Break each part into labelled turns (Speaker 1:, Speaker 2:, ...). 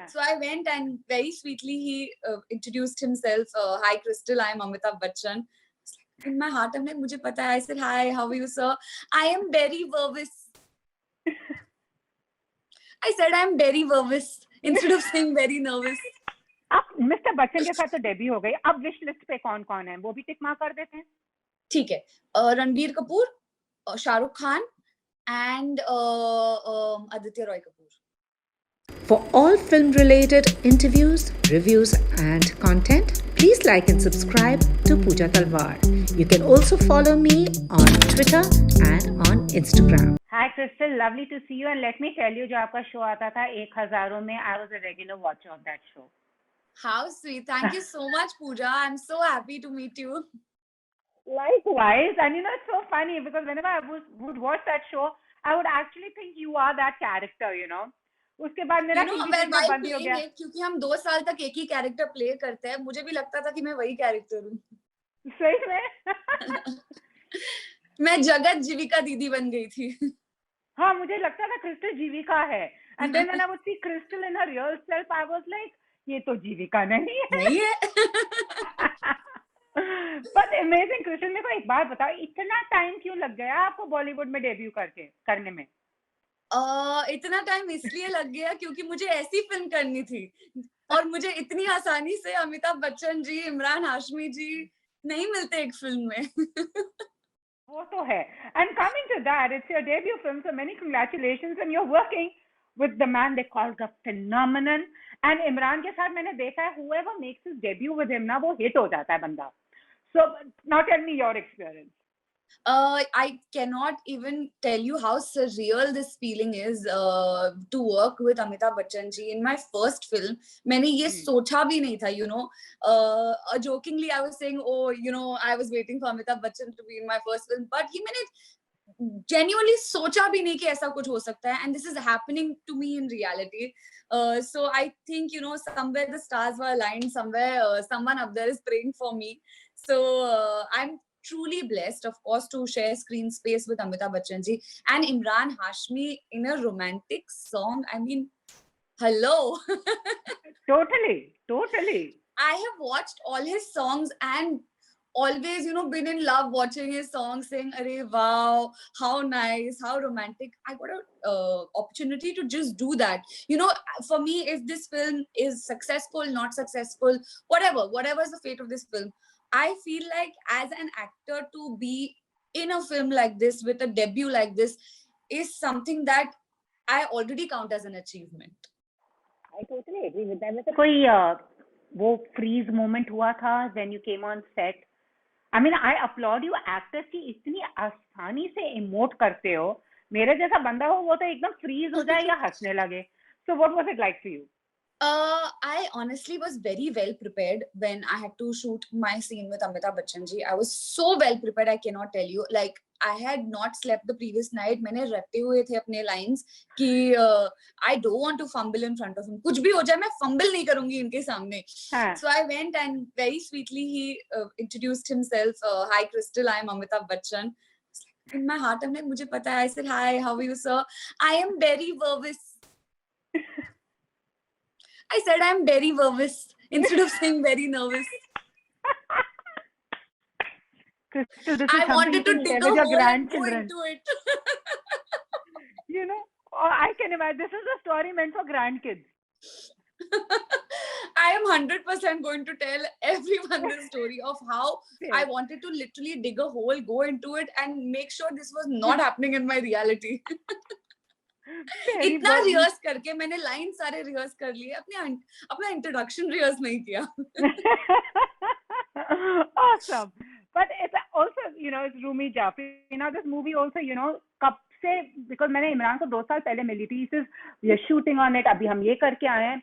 Speaker 1: So I went and very sweetly he introduced himself. Hi, Crystal. I am Amitabh Bachchan. In my heart, I'm like, मुझे पता है. I said, hi, how are you, sir? I am very nervous. I said, I'm very nervous instead of saying very nervous.
Speaker 2: अब mister Bachchan के साथ तो debut हो गई, अब विश लिस्ट पे कौन कौन है वो भी टिक मार्क कर देते हैं.
Speaker 1: ठीक है. Ranbir Kapoor, Shahrukh Khan and Aditya Roy Kapoor.
Speaker 3: For all film-related interviews, reviews and content, please like and subscribe to Pooja Talwar. You can also follow me on Twitter and on Instagram.
Speaker 2: Hi Crystal, lovely to see you and let me tell you जो आपका show आता था 1000 में, I was a regular watcher of that show.
Speaker 1: How sweet. Thank you so much, Pooja. I'm so happy to meet you.
Speaker 2: Likewise, and you know it's so funny because whenever I would watch that show, I would actually think you are that character, you know. उसके बाद मेरा TV में बंद हो गया
Speaker 1: क्योंकि हम 2 साल तक एक ही कैरेक्टर प्ले करते हैं. मुझे भी लगता था कि मैं वही कैरेक्टर हूँ.
Speaker 2: सही में.
Speaker 1: मैं जगत जीविका दीदी बन गई थी.
Speaker 2: हाँ, मुझे लगता था क्रिस्टल जीविका है. And then when I would see Crystal in her real self, I was like, ये तो जीविका नहीं है.
Speaker 1: नहीं है.
Speaker 2: But amazing Crystal, मेरे को एक बात बताओ, इतना टाइम क्यों लग गया आपको बॉलीवुड में डेब्यू करने में?
Speaker 1: इतना टाइम इसलिए लग गया क्योंकि मुझे ऐसी फिल्म करनी थी और मुझे इतनी आसानी से अमिताभ बच्चन जी, इमरान हाशमी जी नहीं मिलते एक फिल्म में.
Speaker 2: वो तो है. And coming to that, it's your debut film, so many congratulations, and you're working with the man they call the phenomenon. And Imran के साथ मैंने देखा है, whoever makes his debut with him ना वो hit हो जाता है बंदा. So now tell me your experience.
Speaker 1: I cannot even tell you how surreal this feeling is to work with Amitabh Bachchan ji in my first film. मैंने ये सोचा भी नहीं था, you know. Jokingly I was saying, oh, you know, I was waiting for Amitabh Bachchan to be in my first film, but मैंने genuinely सोचा भी नहीं कि ऐसा कुछ हो सकता है, and this is happening to me in reality. So I think, you know, somewhere the stars were aligned, somewhere someone up there is praying for me. So I'm truly blessed, of course, to share screen space with Amitabh Bachchan ji and Imran Hashmi in a romantic song. I mean, hello.
Speaker 2: Totally.
Speaker 1: I have watched all his songs and always, you know, been in love watching his songs, saying, "Arey, wow, how nice, how romantic." I got an opportunity to just do that. You know, for me, if this film is successful, not successful, whatever is the fate of this film, I feel like as an actor to be in a film like this with a debut like this is something that I already count as an achievement.
Speaker 2: I totally agree with that. कोई वो freeze moment हुआ था when you came on set? I mean, I applaud you actors कि इतनी आसानी से emote करते हो. मेरे जैसा बंदा हो वो तो एकदम freeze हो जाए या हंसने लगे. So what was it like for you?
Speaker 1: I honestly was very well prepared when I had to shoot my scene with Amitabh Bachchan ji. I was so well prepared, I cannot tell you. Like, I had not slept the previous night. मैंने रटे हुए थे अपने lines कि I don't want to fumble in front of him. कुछ भी हो जाए मैं fumble नहीं करूँगी इनके सामने. So I went and very sweetly he introduced himself. Hi, Crystal. I am Amitabh Bachchan. In my heart, I'm like, मुझे पता है. I said, hi, how are you, sir? I am very nervous. I said I'm very nervous instead of saying very nervous.
Speaker 2: Crystal,
Speaker 1: I wanted to dig a hole and go into it.
Speaker 2: You know, I can imagine. This is a story meant for grandkids.
Speaker 1: I am 100% going to tell everyone the story of how I wanted to literally dig a hole, go into it, and make sure this was not happening in my reality. इतना rehearse करके मैंने line सारे rehearse कर लिए, अपना introduction rehearse नहीं किया.
Speaker 2: Awesome. But it's also, you know, it's Rumi Jaffri. Now this movie also, you know, कब से, because मैंने इमरान को 2 साल पहले मिली थी. He says, we are shooting on it. अभी हम ये करके आए हैं.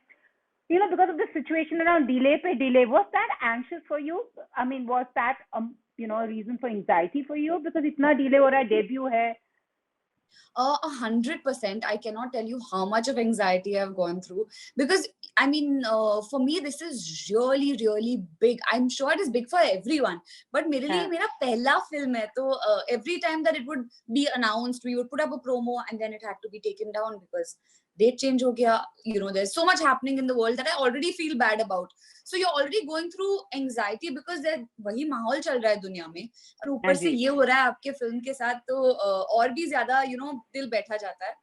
Speaker 2: You know, because of the situation around delay, was that anxious for you? I mean, was that, you know, a reason for anxiety for you? Because इतना delay हो रहा है, debut है.
Speaker 1: 100%. I cannot tell you how much of anxiety I've gone through because I mean, for me this is really, really big. I'm sure it is big for everyone, but मेरे लिए मेरा पहला film है, तो every time that it would be announced, we would put up a promo and then it had to be taken down because date change ho gaya, you know, there's so much happening in the world that I already feel bad about. So you're already going through anxiety because there वही माहौल चल रहा है दुनिया में, और ऊपर से ये हो रहा है आपके फिल्म के साथ, तो और भी ज्यादा, you know, दिल बैठा जाता है.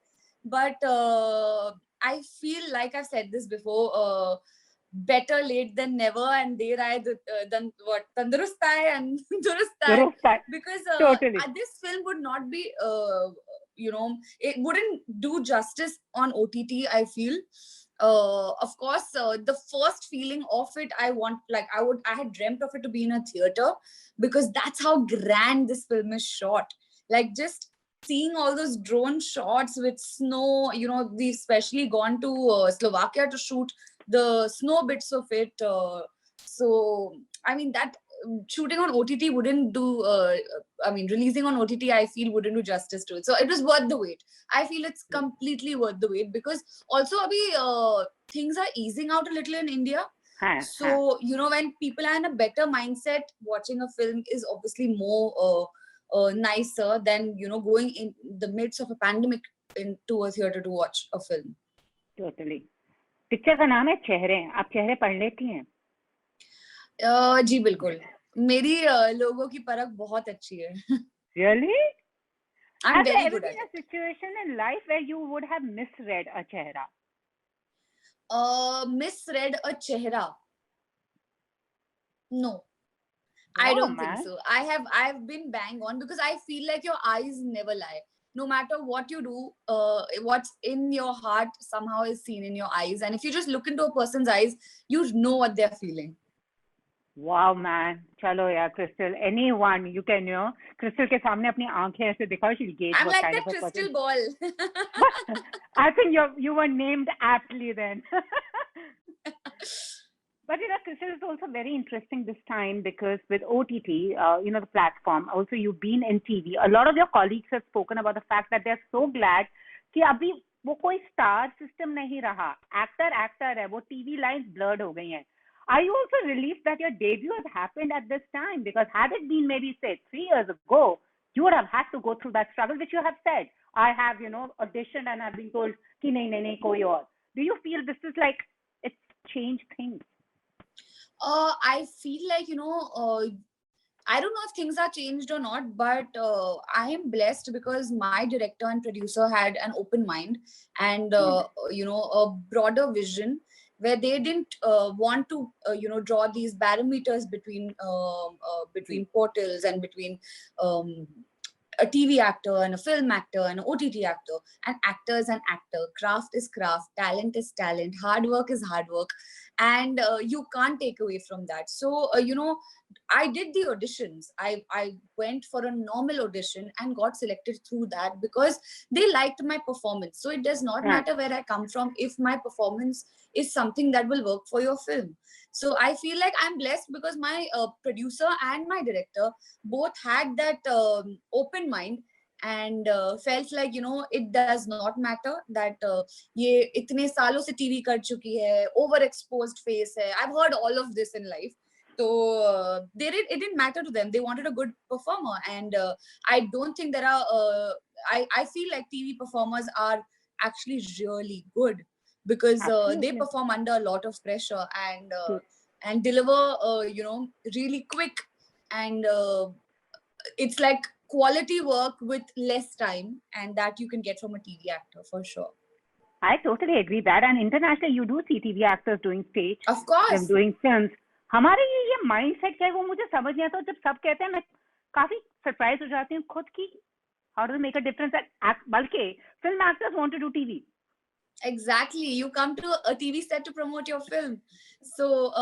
Speaker 1: But I feel like I've said this before, better late than never, and there I than what Tandurust hai and Durust hai, because
Speaker 2: totally.
Speaker 1: This film would not be you know, it wouldn't do justice on OTT, I feel. Of course, the first feeling of it, I had dreamt of it to be in a theater, because that's how grand this film is shot. Like, just seeing all those drone shots with snow, you know, we've especially gone to Slovakia to shoot the snow bits of it. So, I mean, that shooting on OTT wouldn't do, releasing on OTT, I feel, wouldn't do justice to it. So it was worth the wait. I feel it's completely worth the wait, because also, things are easing out a little in India. So, you know, when people are in a better mindset, watching a film is obviously more nicer than, you know, going in the midst of a pandemic into a theater to watch a film.
Speaker 2: Totally. Picture का नाम है चेहरे. आप चेहरे पढ़ लेती हैं?
Speaker 1: जी बिल्कुल. मेरी लोगों की परख बहुत अच्छी है.
Speaker 2: Really?
Speaker 1: I'm
Speaker 2: Has
Speaker 1: very
Speaker 2: there ever
Speaker 1: good at
Speaker 2: been
Speaker 1: it.
Speaker 2: a situation in life where you would have misread a chehra?
Speaker 1: Misread a chehra? No.
Speaker 2: Wow,
Speaker 1: I don't
Speaker 2: man.
Speaker 1: think so. I've been bang on, because I feel like your eyes never lie. No matter what you do, what's in your heart somehow is seen in your eyes. And if you just look into a person's eyes, you know what they're feeling.
Speaker 2: Wow, man. Chalo yaar, Crystal. Anyone you can, you know, Crystal के सामने अपनी आंखें ऐसे दिखाओ, she'll gauge
Speaker 1: I'm
Speaker 2: what
Speaker 1: like
Speaker 2: kind
Speaker 1: that
Speaker 2: of a
Speaker 1: crystal
Speaker 2: person.
Speaker 1: ball.
Speaker 2: I think you were named aptly then. But you know, Crystal, is also very interesting this time, because with OTT, you know, the platform, also you've been in TV. A lot of your colleagues have spoken about the fact that they're so glad कि अभी वो कोई star system नहीं रहा. Actor है, वो TV lines blurred हो गई हैं. Are you also relieved that your debut has happened at this time? Because had it been maybe, say, 3 years ago, you would have had to go through that struggle, which you have said. I have, you know, auditioned and I've been told कि नहीं कोई और. Do you feel this is like, it's changed things?
Speaker 1: I feel like, you know, I don't know if things are changed or not, but I am blessed because my director and producer had an open mind and, you know, a broader vision, where they didn't want to, you know, draw these barometers between portals and between a TV actor and a film actor and an OTT actor. And actor is an actor, craft is craft, talent is talent, hard work is hard work, and you can't take away from that. So you know, I did the auditions. I went for a normal audition and got selected through that because they liked my performance. So it does not matter where I come from if my performance is something that will work for your film. So I feel like I'm blessed because my producer and my director both had that open mind and felt like, you know, it does not matter that ये इतने सालों से TV कर चुकी है, overexposed face है. I've heard all of this in life. So it didn't matter to them. They wanted a good performer, and I don't think there are. I feel like TV performers are actually really good because they perform under a lot of pressure and deliver, you know, really quick, and it's like quality work with less time, and that you can get from a TV actor for sure.
Speaker 2: I totally agree that, and internationally you do see TV actors doing stage,
Speaker 1: of course,
Speaker 2: doing films. हमारे ये mindset क्या है वो मुझे समझ नहीं आता. जब सब कहते हैं मैं काफी surprise हो जाती हूँ खुद की how does it make a difference that बल्कि film actors want to do TV.
Speaker 1: Exactly, you come to a TV set to promote your film, so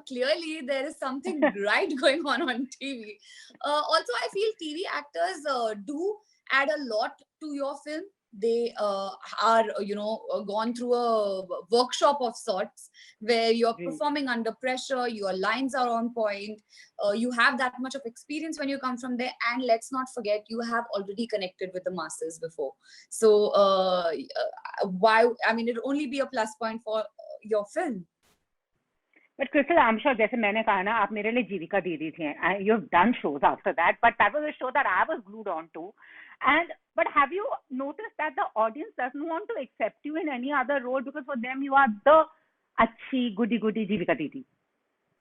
Speaker 1: clearly there is something right going on TV. Also, I feel TV actors do add a lot to your film. They are, you know, gone through a workshop of sorts where you're performing under pressure, your lines are on point, you have that much of experience when you come from there, and let's not forget you have already connected with the masses before. So why, I mean, it'll only be a plus point for your film.
Speaker 2: But Crystal, I'm sure, जैसे मैंने कहा ना, आप मेरे लिए जीविका दीदी थी. You've done shows after that, but that was a show that I was glued on to. And but have you noticed that the audience doesn't want to accept you in any other role because for them you are the अच्छी goody goody Jeevika Didi?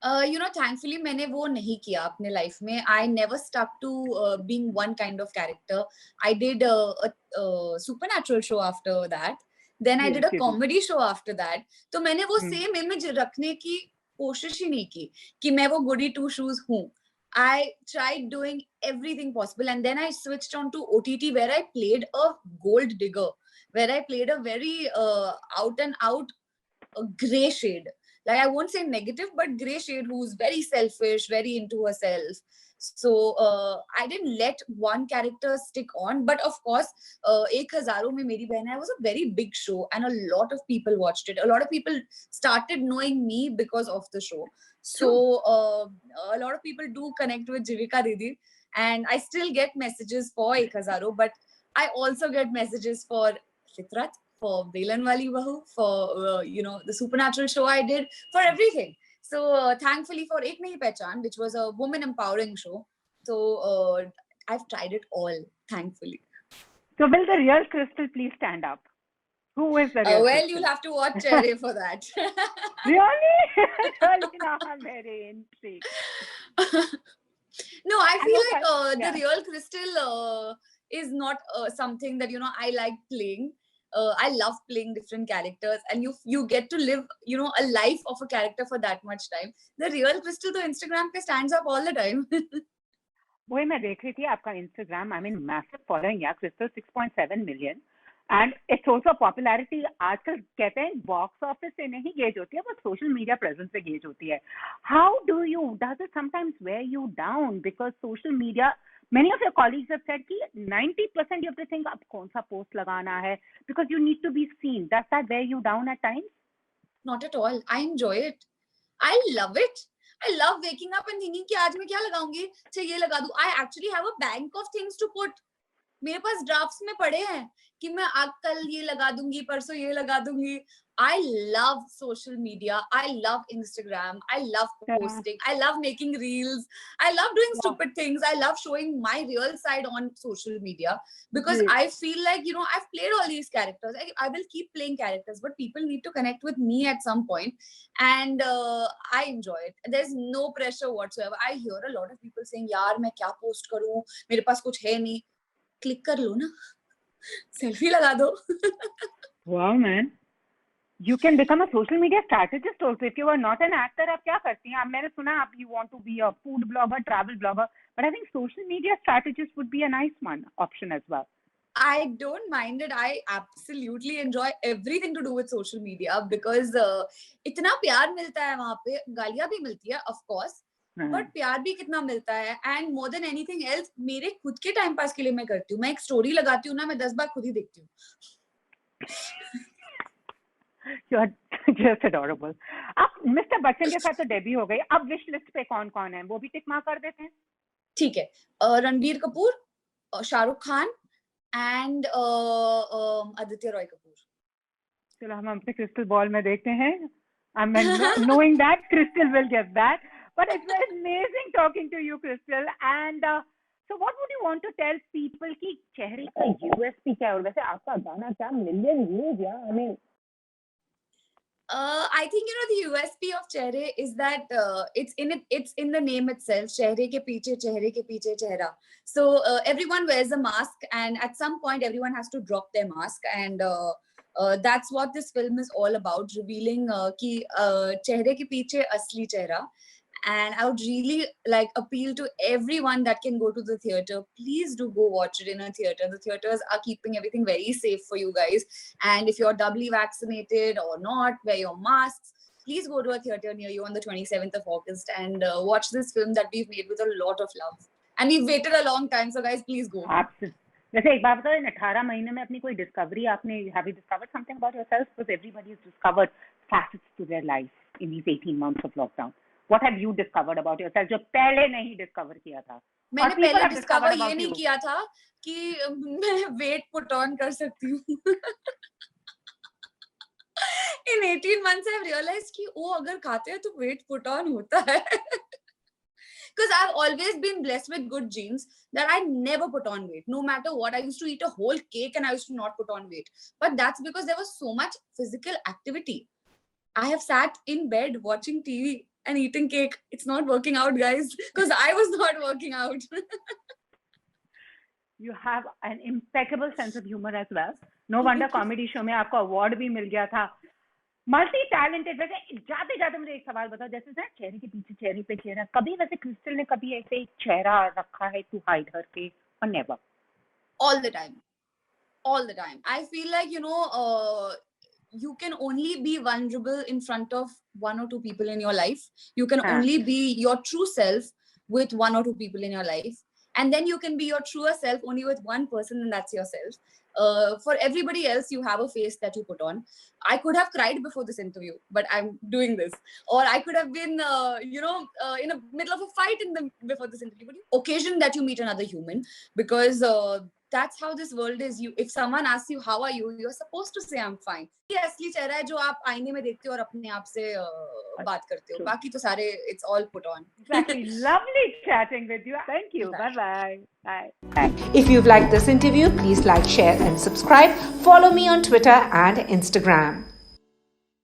Speaker 1: Thankfully मैंने वो नहीं किया अपने life में. I never stuck to being one kind of character. I did a supernatural show after that. Then I did a comedy show after that. तो मैंने वो same image रखने की कोशिश ही नहीं की कि मैं वो goody two shoes हूँ. I tried doing everything possible, and then I switched on to OTT where I played a gold digger, where I played a very out and out gray shade. Like, I won't say negative, but gray shade, who's very selfish, very into herself. So I didn't let one character stick on, but of course, Ek Hazaron Mein Meri Behan Hai was a very big show, and a lot of people watched it. A lot of people started knowing me because of the show. So a lot of people do connect with Jeevika Didi, and I still get messages for Ek Hazaron, but I also get messages for Fitrat, for Velan Wali Bahu, for the supernatural show I did, for everything. So thankfully for Ek Nahi Pehchan, which was a woman empowering show, so I've tried it all, thankfully.
Speaker 2: So will the real Crystal please stand up? Who is the real
Speaker 1: Well,
Speaker 2: Crystal?
Speaker 1: you'll have to watch Chehre for that.
Speaker 2: Really? Really, now I'm very intrigued.
Speaker 1: No, I feel like the real Crystal is not something that I like playing. I love playing different characters, and you get to live a life of a character for that much time. The real Crystal to Instagram पे stands up all the time.
Speaker 2: वही मैं देख रही थी आपका Instagram. I mean, massive following, yeah. Crystal 6.7 million, and it's also popularity. आजकल कहते हैं बॉक्स ऑफिस से नहीं गेज होती है, वो सोशल मीडिया प्रेजेंस से गेज होती है. How does it sometimes wear you down because social media? Many of your colleagues have said कि 90% you have to think अब कौन सा post लगाना है because you need to be seen. Does that wear you down at times?
Speaker 1: Not at all. I enjoy it. I love it. I love waking up and thinking कि आज मैं क्या लगाऊंगी, अच्छा ये लगा दूं. I actually have a bank of things to put. मेरे पास ड्राफ्ट्स में पड़े हैं कि मैं आज कल ये लगा दूंगी, परसों ये लगा दूंगी. I love social media. I love Instagram. I love posting. I love making reels. I love doing stupid things. I love showing my real side on social media because I feel like, I've played all these characters. I will keep playing characters, but people need to connect with me at some point. And I enjoy it. There's no pressure whatsoever. I hear a lot of people saying, यार मैं क्या post करूं? मेरे पास कुछ है नहीं. Click कर लो ना. Selfie लगा दो.
Speaker 2: Wow, man. You can become a social media strategist also. If you are not an actor, आप क्या करती हैं? मैंने सुना आप you want to be a food blogger, travel blogger, but I think social media strategist would be a nice option as well.
Speaker 1: I don't mind it. I absolutely enjoy everything to do with social media because इतना प्यार मिलता है वहाँ पे, गालियाँ भी मिलती है of course, but प्यार भी कितना मिलता है. And more than anything else, मेरे खुद के टाइम पास के लिए मैं करती हूँ. मैं एक स्टोरी लगाती हूँ ना, मैं 10 बार खुद ही देखती हूँ.
Speaker 2: You're just adorable. अब मिस्टर बच्चन के साथ तो डेब्यू हो गई. अब विश लिस्ट पे कौन कौन है वो भी टिक मार्क कर देते हैं.
Speaker 1: ठीक है. रणबीर कपूर, शाहरुख खान एंड आदित्य रॉय कपूर.
Speaker 2: चलो हम अपने क्रिस्टल बॉल में देखते हैं. I'm knowing that Crystal will get that. But it's amazing talking to you, Crystal. And so what would you want to tell people कि चेहरे का USP क्या है? और वैसे आपका गाना क्या million views, yeah? I mean,
Speaker 1: I think the USP of Chehre is that it's in the name itself. Chehre ke piche chehra. So everyone wears a mask, and at some point everyone has to drop their mask, and that's what this film is all about, revealing कि चेहरे के पीछे असली चेहरा. And I would really appeal to everyone that can go to the theater. Please do go watch it in a theater. The theaters are keeping everything very safe for you guys. And if you're doubly vaccinated or not, wear your masks. Please go to a theater near you on the 27th of August and watch this film that we've made with a lot of love. And we've waited a long time, so guys, please go.
Speaker 2: Absolutely. वैसे एक बात बताओ, इन 18 महीने में अपनी कोई discovery आपने, have you discovered something about yourself? Because everybody has discovered facets to their life in these 18 months of lockdown. What have you discovered about yourself जो पहले नहीं डिस्कवर किया था?
Speaker 1: मैंने पहले डिस्कवर ये नहीं किया था कि मैं वेट पुट ऑन कर सकती हूँ. In 18 months I've realized कि अगर खाते हैं तो वेट पुट ऑन होता है. because I've always been blessed with good genes that I never put on weight. No matter what, I used to eat a whole cake and I used to not put on weight. But that's because there was so much physical activity. I have sat in bed watching TV and eating cake. It's not working out, guys, because I was not working out.
Speaker 2: You have an impeccable sense of humor as well. No wonder comedy show में आपको award भी मिल गया था. Multi talented. वैसे जाते जाते मुझे एक सवाल बताओ, जैसे ना चेहरे के पीछे चेहरे पे चेहरा, कभी वैसे क्रिस्टल ने कभी ऐसे एक चेहरा रखा है टू हाइड हर फेस और never?
Speaker 1: All the time. All the time. I feel like, you can only be vulnerable in front of one or two people in your life. You can only be your true self with one or two people in your life. And then you can be your truer self only with one person, and that's yourself. For everybody else, you have a face that you put on. I could have cried before this interview, but I'm doing this. Or I could have been, in the middle of a fight before this interview. But occasion that you meet another human, because that's how this world is. If someone asks you, how are you? You're supposed to say, I'm fine. ये असली चेहरा है जो आप आईने में देखते हो और अपने आप से बात करते हो. बाकी तो सारे, it's all put on.
Speaker 2: Exactly. Lovely chatting with you. Thank you. Bye-bye. Bye.
Speaker 3: If you've liked this interview, please like, share, and subscribe. Follow me on Twitter and Instagram.